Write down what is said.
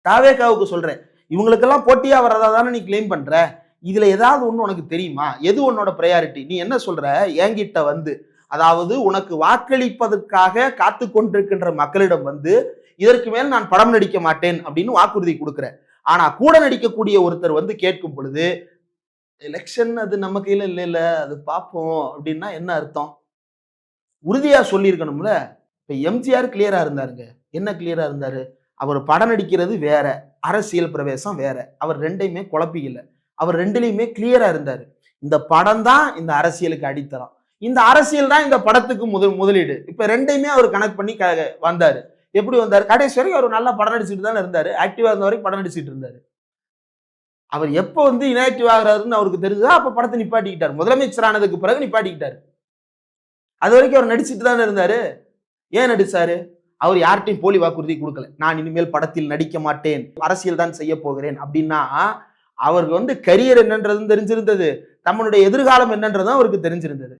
தாவேகாவுக்கு சொல்றேன், இவங்களுக்கெல்லாம் போட்டியா வர்றதா தானே நீ கிளைம் பண்ற. இதுல ஏதாவது ஒண்ணு உனக்கு தெரியுமா? எது உன்னோட பிரையாரிட்டி? நீ என்ன சொல்ற? என்கிட்ட வந்து, அதாவது உனக்கு வாக்களிப்பதற்காக காத்து கொண்டிருக்கின்ற மக்களிடம் வந்து, இதற்கு மேல் நான் படம் நடிக்க மாட்டேன் அப்படின்னு வாக்குறுதி கொடுக்கிற. ஆனா கூட நடிக்கக்கூடிய ஒருத்தர் வந்து கேட்கும் பொழுது, எலெக்ஷன் அது நம்ம கையில இல்ல, அது பார்ப்போம் அப்படின்னா என்ன அர்த்தம்? உறுதியா சொல்லியிருக்கணும்ல. இப்ப எம்ஜிஆர் கிளியரா இருந்தாருங்க. என்ன கிளியரா இருந்தாரு? அவர் படம் நடிக்கிறது வேற, அரசியல் பிரவேசம் வேற. அவர் 2யுமே குழப்பிக்கல. அவர் 2லயுமே கிளியரா இருந்தாரு. இந்த படம் தான் இந்த அரசியலுக்கு அடித்தளம். இந்த அரசியல் தான் இந்த படத்துக்கு முதலீடு. இப்ப 2யுமே அவர் கனெக்ட் பண்ணி வந்தாரு. எப்படி வந்தாரு? கடைசி வரைக்கும் அவர் நல்லா படம் நடிச்சுட்டு தானே இருந்தாரு. ஆக்டிவா இருந்த வரைக்கும் படம் நடிச்சுட்டு இருந்தாரு. அவர் எப்ப வந்து இன்ஆக்டிவ் ஆகுறாருன்னு அவருக்கு தெரிஞ்சதோ அப்ப படத்தை நிப்பாட்டிக்கிட்டார். முதலமைச்சர் ஆனதுக்கு பிறகு நிப்பாட்டிக்கிட்டார். அது வரைக்கும் அவர் நடிச்சுட்டு தானே இருந்தாரு. ஏன் நடிச்சாரு? அவர் யார்கிட்டையும் போலி வாக்குறுதி கொடுக்கல. நான் இனிமேல் படத்தில் நடிக்க மாட்டேன், அரசியல் தான் செய்ய போகிறேன் அப்படின்னா, அவருக்கு வந்து கரியர் என்னன்றதும் தெரிஞ்சிருந்தது, நம்மளுடைய எதிர்காலம் என்னன்றதும் அவருக்கு தெரிஞ்சிருந்தது.